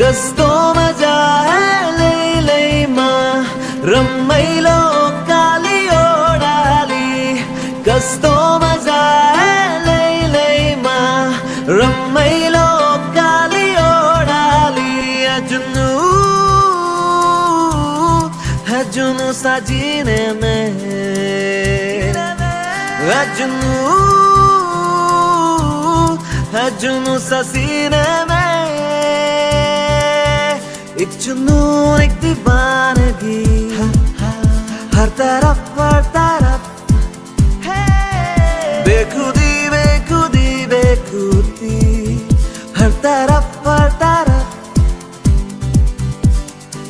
कस्तो मजा है लैलैमा रमाइलो काली ओडाली कस्तो मजा है लैलैमा रमाइलो काली ओडाली जुनू साजीने में जुनू सीने में एक जुनून एक दीवानगी हर तरफ बेखुदी बेखुदी बेखुदी हर तरफ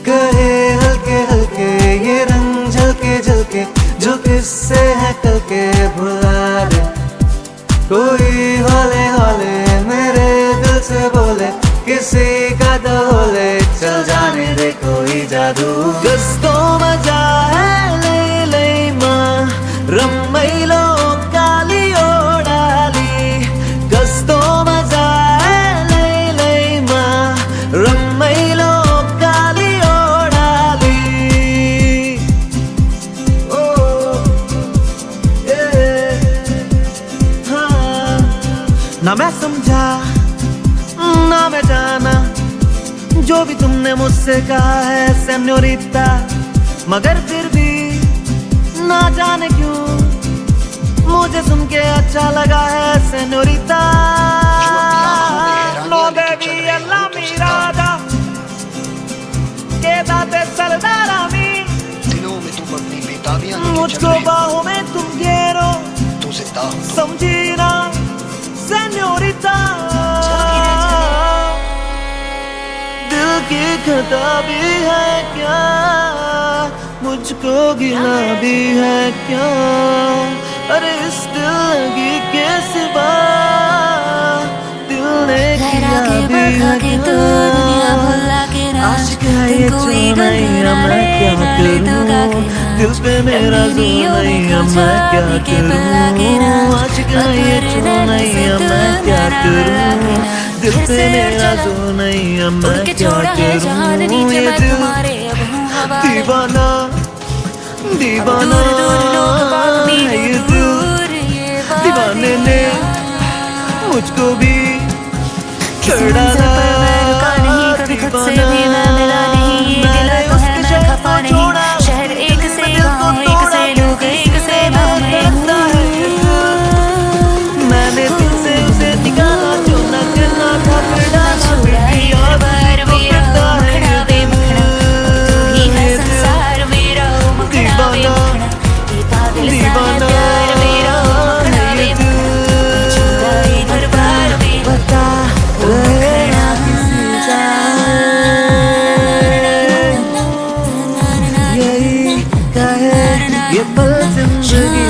कहे हल्के हल्के ये रंग झलके झलके जो किससे है कल के भुला दे कोई हौले हौले मेरे दिल से बोले किसी का डोले चल जाने दे कोई जादू कस्तो मजा है लैलैमा रमाइलो काली ओडाली कस्तो मजा है लैलैमा रमाइलो काली ओडाली ओ हाँ ना मैं समझा ना मैं जाना जो भी तुमने मुझसे कहा है सेन्योरिटा मगर फिर भी ना जाने क्यों मुझे सुन के अच्छा लगा है सेन्योरिटा नो बेबी अल्लाह मेरा दा के दाते सरदारा मी दिलों में तुम अपनी बेताबियां मुझको बाहों में तुम घेरो तो जिंदा समझी ना सेन्योरिटा दिल की खता भी है क्या मुझको गिला भी है क्या अरे इस दिल लगी के सिवा दिल ने किया भी है क्या आशिक है ये जो नहीं अब मैं क्या करूं दिल पे मेरा जोर नहीं अब मैं क्या करूं आशिक है ये जो नहीं अब मैं क्या करूं दिल पे मेरा जोर नहीं अब मैं क्या करूं ये दिल दीवाना दीवाना है ये दिल दीवाने ने मुझको भी कर डाला दीवाना मैंने उसके शहर को छोड़ा शहर एक से गाँव एक से लोग एक से करता है मैंने दिल से उसे निकाला जो न करना था फिर डाला फिर भी याद को करता है दीवाना बता रहेगा किसी यही कहे ये पल जिंदगी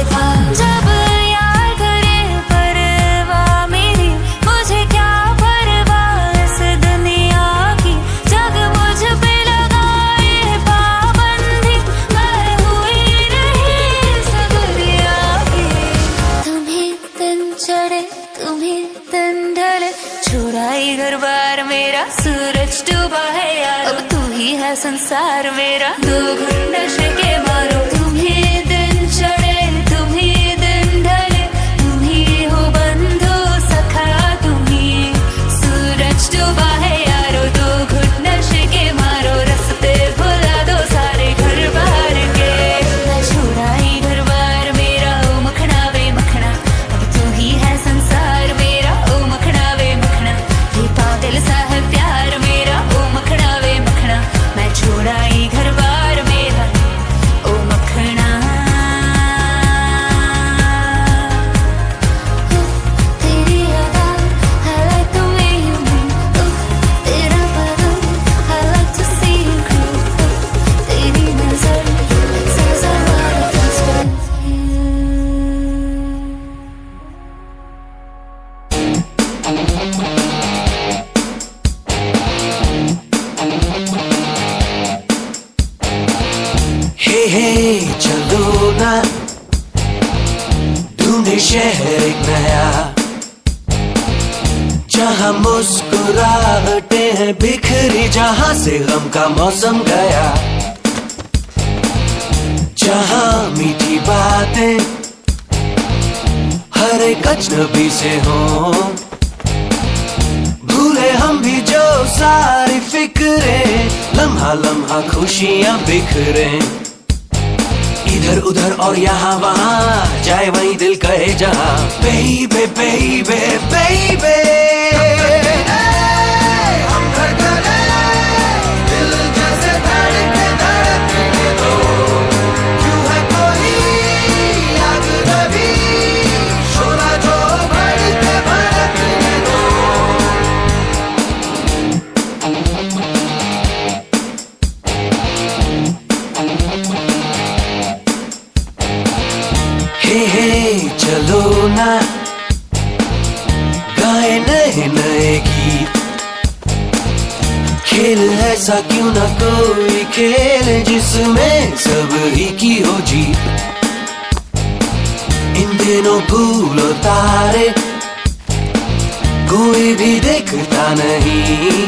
का जब यार करे परवाह मेरी मुझे क्या परवाह इस दुनिया की जग मुझ पे लगाए पाबंदी मैं हुई नहीं इस दुनिया की तुम्हें दिन चढ़े तुम्हें दिन ढले छोड़ाई घर बार मेरा सूरज डूबा है यार अब तू ही है संसार मेरा दो घंटे के मारो तुम्हें दिन चढ़े तुम्हें हे चलो ना ढूंढे शहर एक नया, जहां मुस्कुराहटें हैं बिखरी, जहां से गम का मौसम गया, जहां मीठी बातें हर एक अजनबी से हों, भूले हम भी जो सारी फिक्रें, लम्हा लम्हा खुशियां बिखरे, इधर उधर और यहाँ वहाँ, जाए वहीं दिल कहे जहाँ, बेबे बेबे बेबे हम धड़कने, दिल जैसे धड़के धड़कने दो, क्यों है कोई अजनबी, शोला जो भड़के भड़कने दो। हे चलो ना गाए नए नए गीत, खेल ऐसा क्यों ना कोई खेल जिसमें सब ही की हो जीत, इन दिनों फूल और तारे कोई भी देखता नहीं,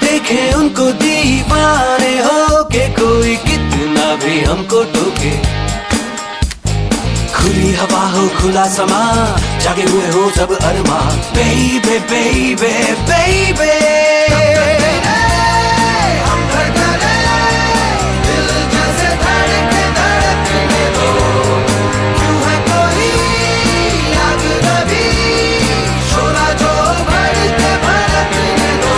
देखे उनको दीवाने हो के कोई कितना भी हमको टोके, खुली हवा हो खुला समा, जागे हुए हो सब अरमा, बेबे बेबे बेबे हम धड़कने, दिल जैसे धड़के धड़कने दो, क्यों है कोई अजनबी, शोला जो भड़के भड़कने दो।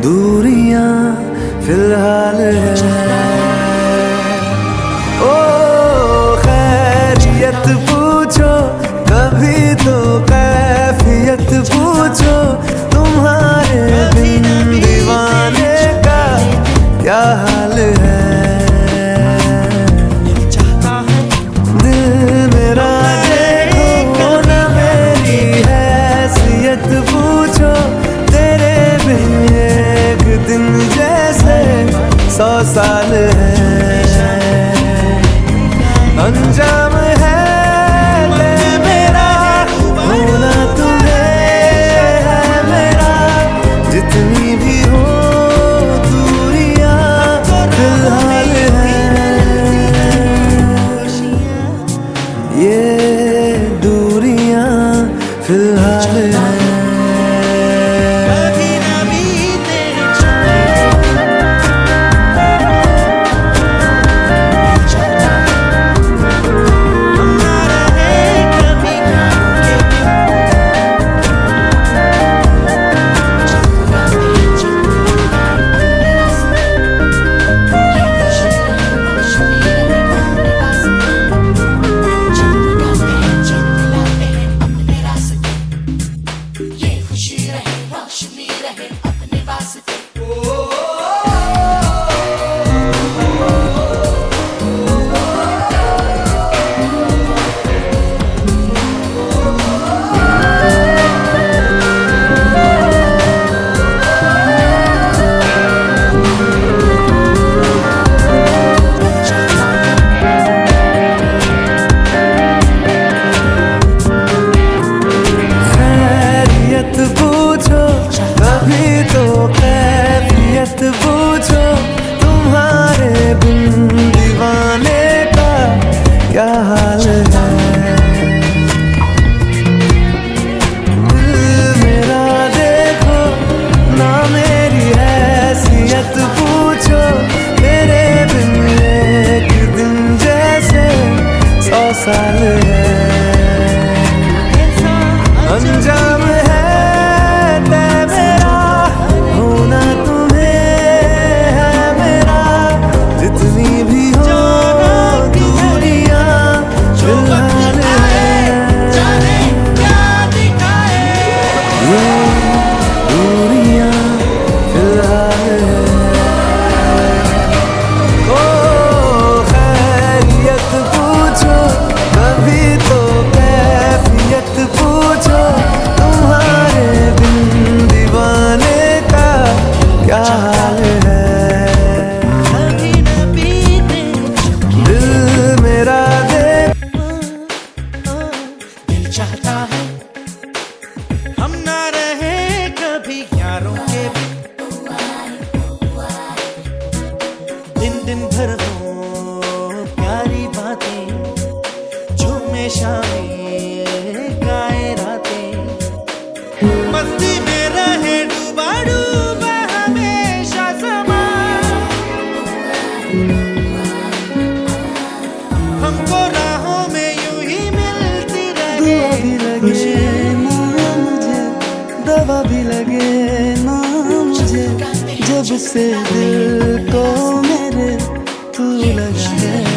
दूरियां फिलहाल है। ओ खैरियत पूछो कभी तो कैफियत पूछो, तुम्हारे बिन दीवाने का क्या हाल है। दिल मेरा देखो ना मेरी हैसियत पूछो, तेरे बिन एक दिन जैसे 100 साल है। अंजाम है मेरा होना तुम्हें है मेरा, जितनी भी हो दूरियां फिलहाल है। ये दूरियां फिलहाल है। पूछो कभी तो कैफियत पूछो, तुम्हारे बिन दीवाने का क्या हाल है। दिल मेरा देखो ना मेरी हैसियत पूछो, तेरे बिन एक दिन जैसे 100 साल है। अंजाम है पूछो, तुम्हारे बिन दीवाने का क्या हाल है। दिल मेरा दिल चाहता है हम ना रहे कभी यारों के, दिन दिन भर हो प्यारी बातें, झूमे शामें गाए रातें, मस्ती में रहे डूबा डूबा हमेशा समा। हमको राहों में यूं ही मिलती रहे, दुआ भी लगे ना मुझे, दवा भी लगे ना मुझे, जब से दिल को मेरे तू लगा है।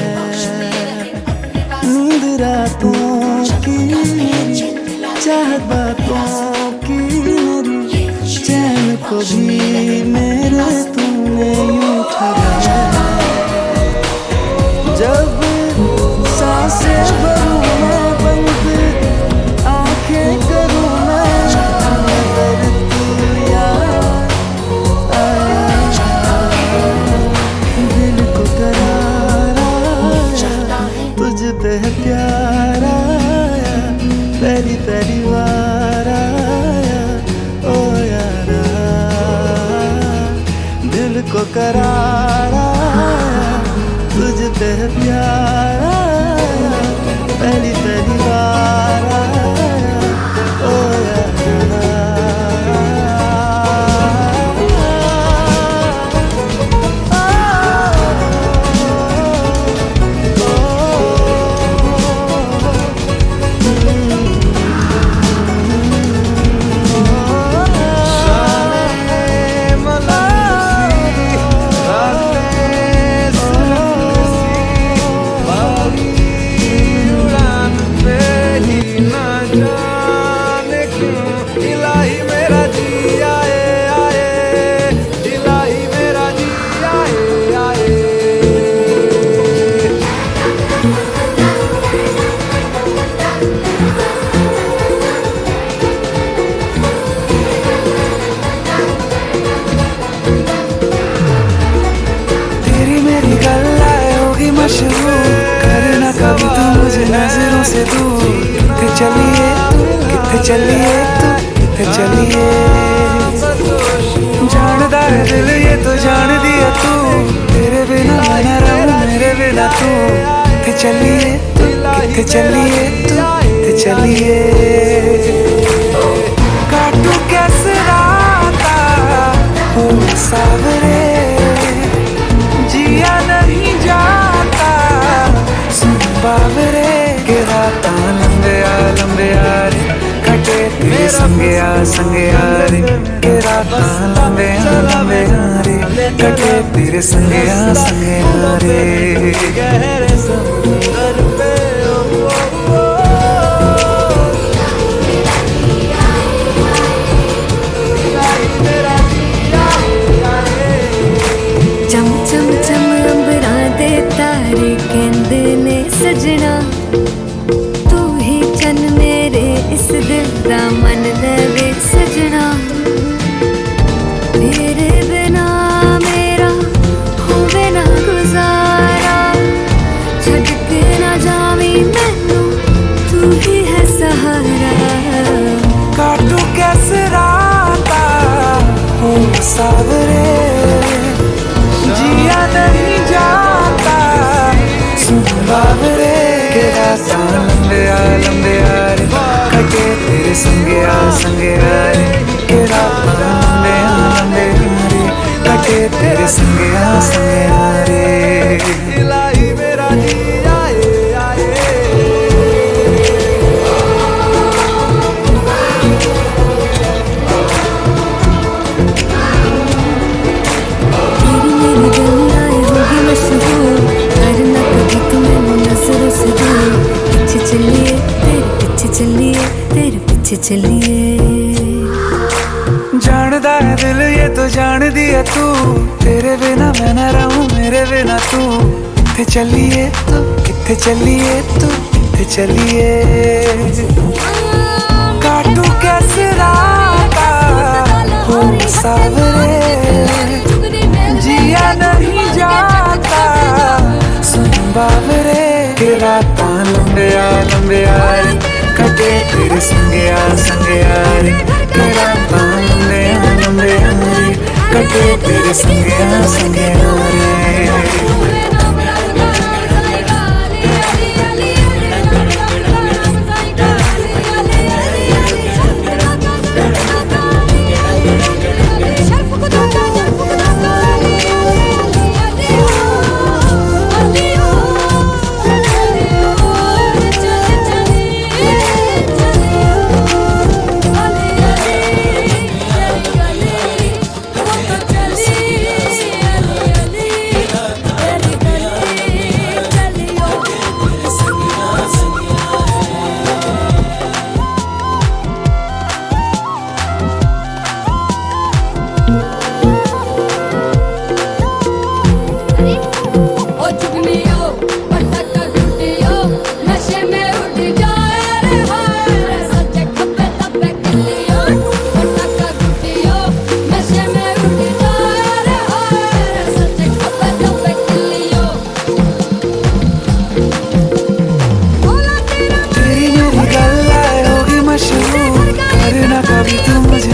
नींद रातों की मेरी, चाहत बातों की मेरी, चैन को भी मेरे तूने यूं ठगा। जब सांसें भरूं मैं बंद, आंखें करूं मैं अगर तू याद आया, दिल को करार आया, तुझ पे प्यार आया, पहली पहली बार आया। ओ यारा दिल को करार आया, तुझ पे प्यार आया, पहली पहली बार आया। ओ यारा Shale Malay किथे चलिए जानदा है दिल ये तो जान दिया तू तेरे बिना मैं ना रहूं मेरे बिना तू किथे चलिए किथे चलिए किथे चलिए काटू कैसे राता हो सावरे जिया नहीं जाता सुन बावरे के राता लंबे आ रे कटे तेरे संगे आ रे के राता लंबे आ रे कटे तेरे संगे आ रे गहरे समुंदर पे चम चम चम अंबरा दे तारे कहंदे ने सजना तू ही चन मेरे इस दिल दा मन लवे सजना तेरे बिना मेरा होवे ना गुजारा छड़ के ना जावी मैनू तू ही है सहारा काटू कैसे राता हो सावरे जिया नहीं जाता सुन बावरे के राता लंबे आ रे कटे तेरे संगे आ रे के राता लंबे आ रे कटे तेरे संगे आ रे इलाही मेरा जी आए तेरी मेरी दुनियाएं होगी मशहूर करना कभी तू मैनू नजरों से दूर पीछे चलिए तेरे पीछे चलिए जानदा है दिल ये तो जान दिया तू तेरे बिना मैं ना रहूं मेरे बिना तू किथे चलिए किथे चलिए काटू कैसे राता हो सावरे जिया नहीं जाता सुन बावरे के राता लंबे आ रे कटे तेरे संगे आ रे के राता लंबे आ रे कटे तेरे संगे आ रे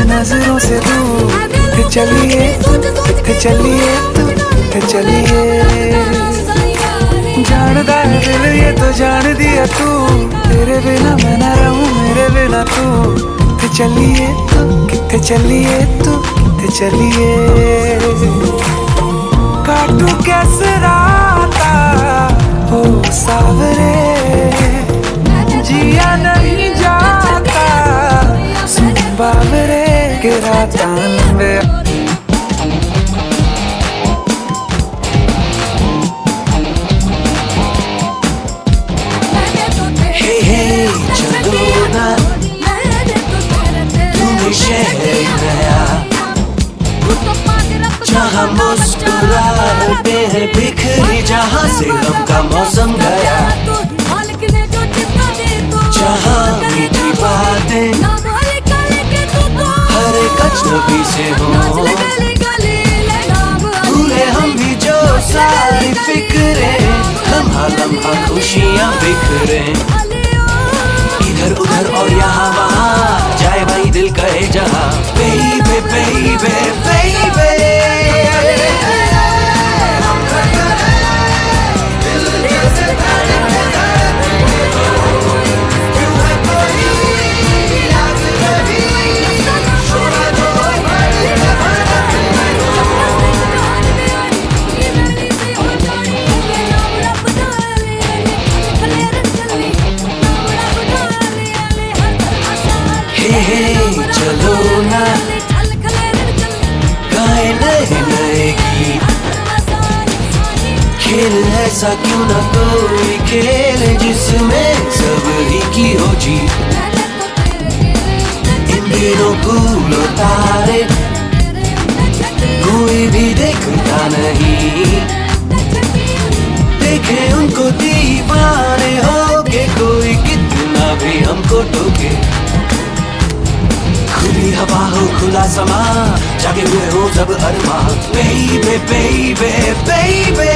नजरों से दूर किथे चलिए जानदा है दिल ये तो जान दिया तू तेरे बिना मैं ना रहूं मेरे बिना तू किथे चलिए काटू कैसे राता हो सावरे जिया नहीं जाता सुन बावरे के राता लंबे जहाँ मुस्कुराते हैं बिखरी जहाँ से गम का मौसम गया जहाँ मीठी बातें हर एक अजनबी से हो भूले हम भी जो सारी फिक्रे लम्हा खुशियाँ बिखरे इधर उधर और यहाँ वहाँ जाए भाई दिल कहे जा खेल ऐसा क्यों ना कोई खेल जिसमें सब ही की हो जीत। इन दिनों फूल और तारे कोई भी देखता नहीं, देखे उनको दीवाने हो के कोई कितना भी हमको टोके। खुली हवा हो खुला समा, जागे हुए हो जब अरमा, बेबे बेबे बेबे।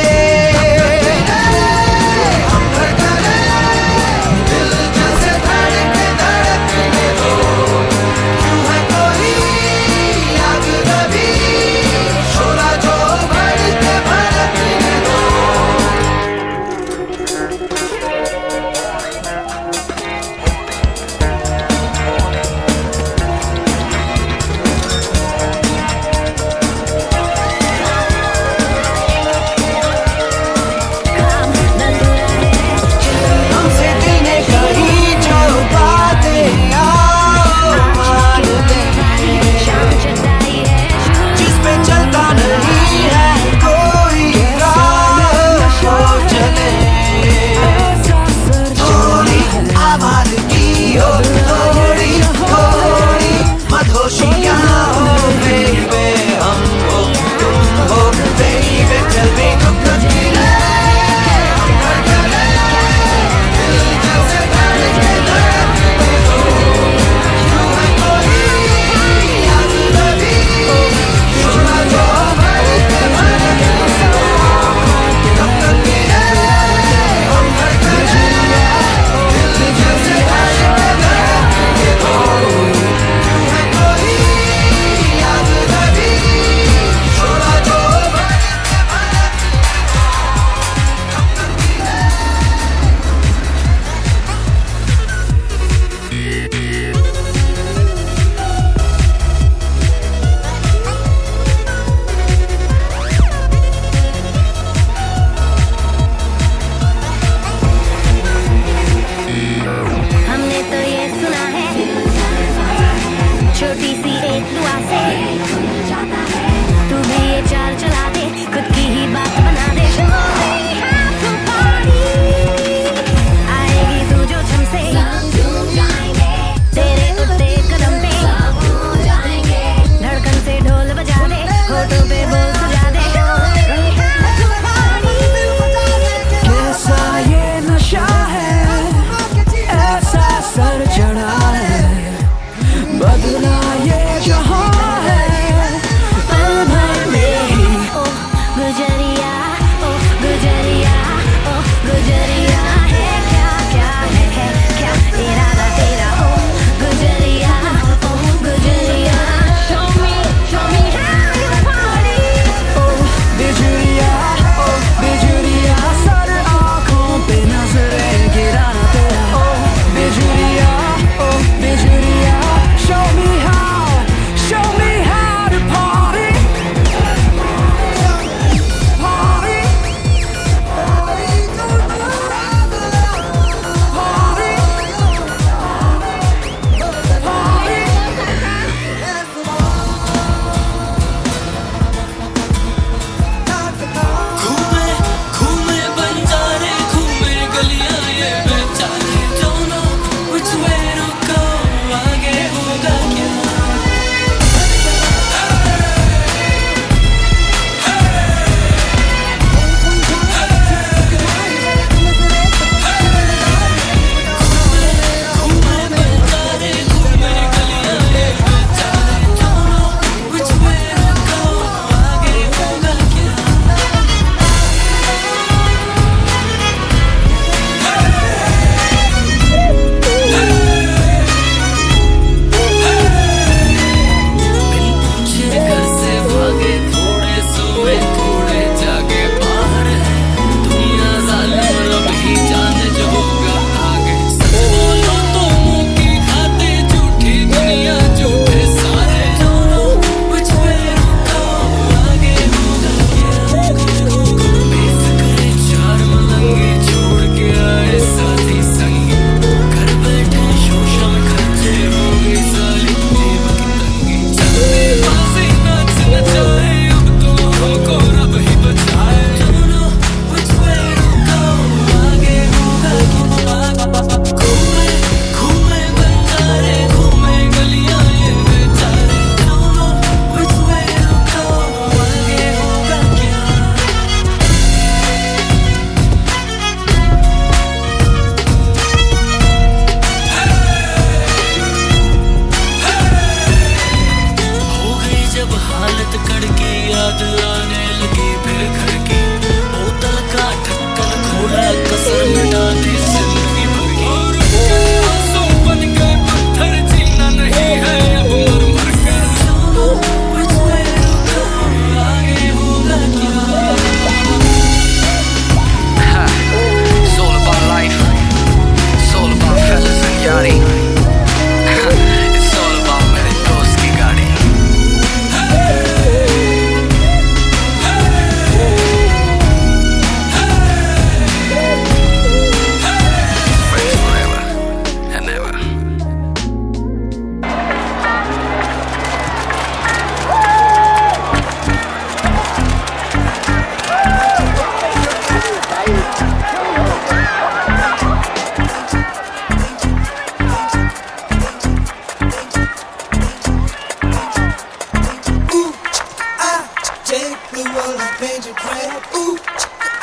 world and paint it red. Ooh,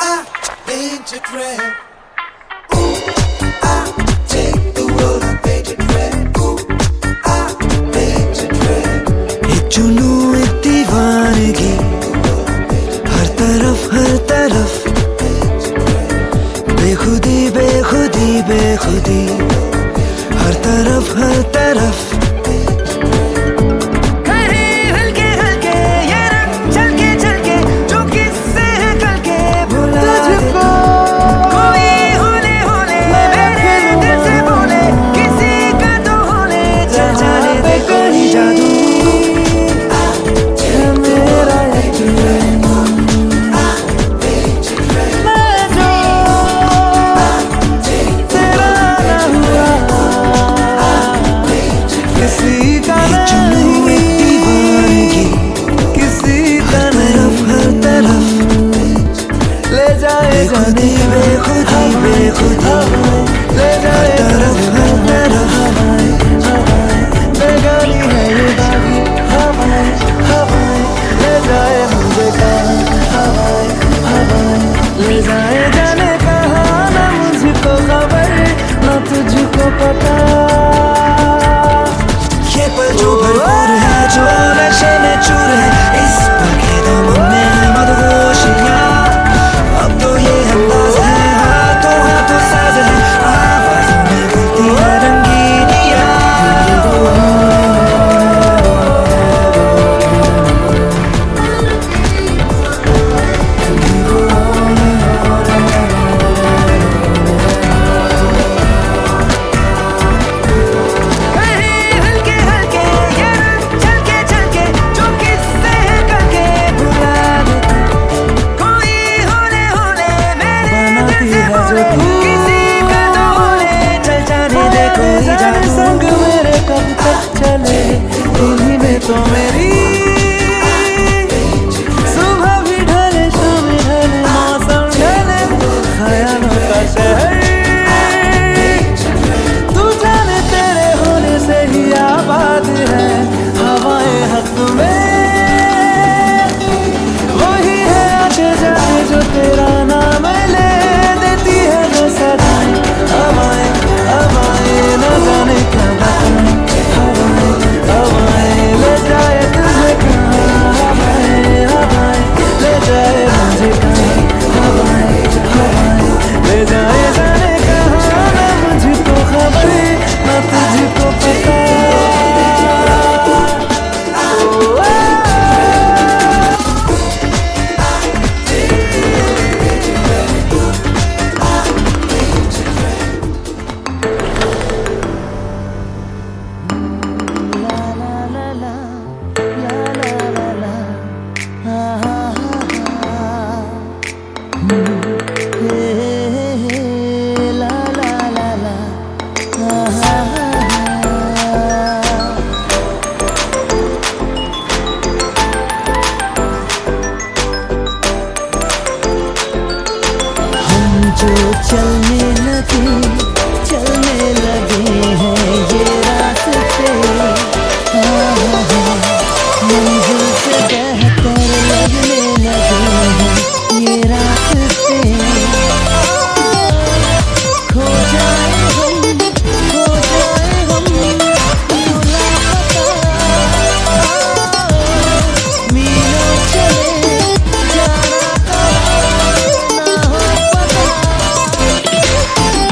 I paint it red. Take the world and paint it red. Ooh, I paint it red. एक जुनू एक दीवानगी हर तरफ बेखुदी बेखुदी बेखुदी हर तरफ हल्के हल्के ये रंग चलके चलके जो किससे है कल के भुला तुझको कोई होले होले मेरे दिल से बोले किसी का तो होले चल जाने दे कोई जादू मेरा यकीन बेखुदी बेखुदी बेखुदी ले जाए तरफ हर तरफ बेगानी है ये बागी हवाएं हवाएं ले जाए मुझे कहाँ हवाएं ले जाए जाने कहाँ ना मुझको खबर ना तुझको पता ये पल जो भरपूर है जो नशे में चूर है इस पल के दम में मदहोशियाँ अब तो ये अंदाज है हाथों साज है आवाज़ों में घुलती है रंगीनियाँ हल्के हल्के ये रंग चलके चलके जो किससे है कल के भुला देते कोई होले होले मेरे दिल से बोले किसी का तो होले चल जाने दे कोई जाने संग मेरे कब तक चले इन्हीं में तो मेरी सुबह भी ढले शाम भी ढले मौसम ढले ख्यालों का शहर तू जाने तेरे होने से ही आबाद है हवाएं हक में वही है आगे जाके जो तेरा नाम ले देती है जो सदाएं हवाएं हवाएं न जाने क्या बताएं हवाएं ले जाए तुझे कहाँ हवाएं हवाएं ले जाए मुझे कहाँ हवाएं ले जाए जाने कहाँ ना मुझको खबर ना तुझको पता जो चलने लगे हैं ये रास्ते मंजिल से बेहतर लगने लगे हैं ये रास्ते खो जाए हम यूं लापता मीलों चले जाना ना हो पता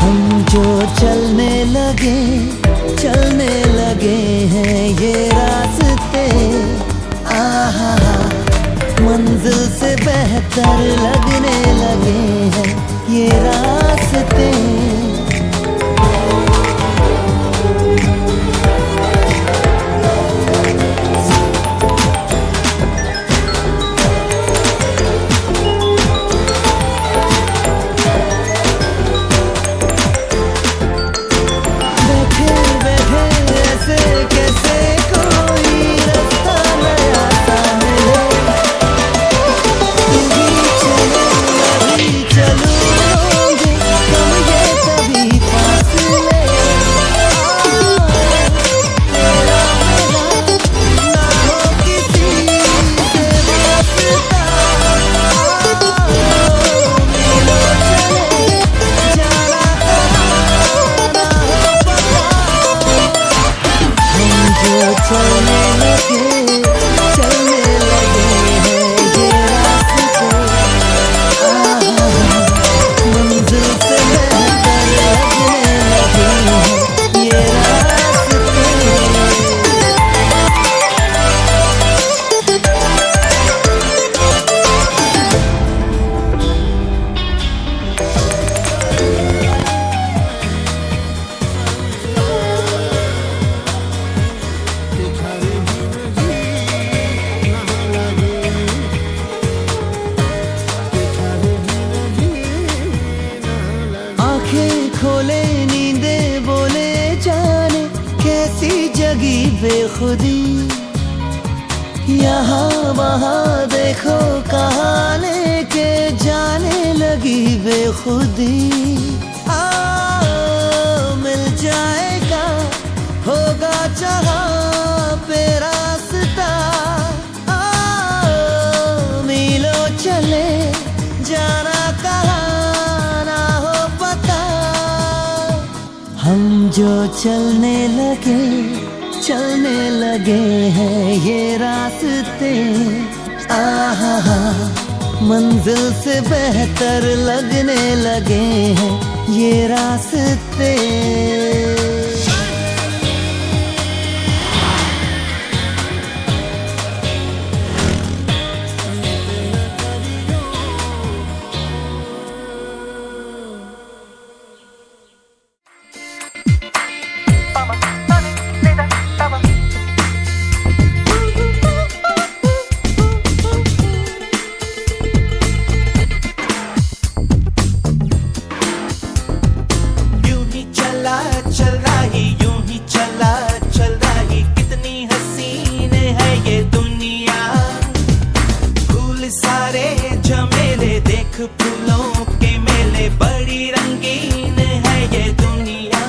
हम जो चलने लगे हैं ये रास्ते आहा मंजिल से बेहतर लगने लगे हैं ये रास्ते कैसे कोई रास्ता नया सा मिले तू भी चले मैं भी चलूंगी हम ये तभी बेखुदी, यहाँ वहाँ देखो कहाँ लेके जाने लगी बेखुदी। मिल जाएगा, होगा जहाँ पे रास्ता, मीलों चले जाना कहाँ ना हो पता। हम जो चलने लगे हैं ये रास्ते, आहा मंजिल से बेहतर लगने लगे हैं ये रास्ते। फूलों के मेले बड़ी रंगीन है ये दुनिया।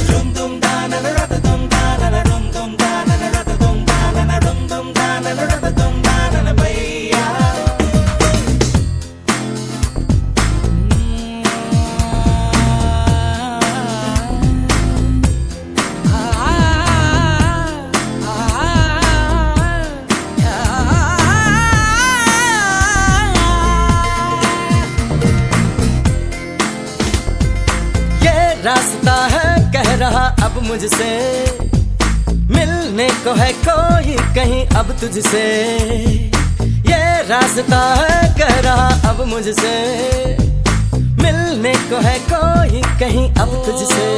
रुम दुम दाना रत दुम दाना रुम दुम दाना रत दुम दाना रुम दुम दाना रत दुम दाना भैया। रास्ता है कह रहा अब मुझसे, मिलने को है कोई कहीं अब तुझसे। ये रास्ता है कह रहा अब मुझसे, मिलने को है कोई कहीं अब तुझसे।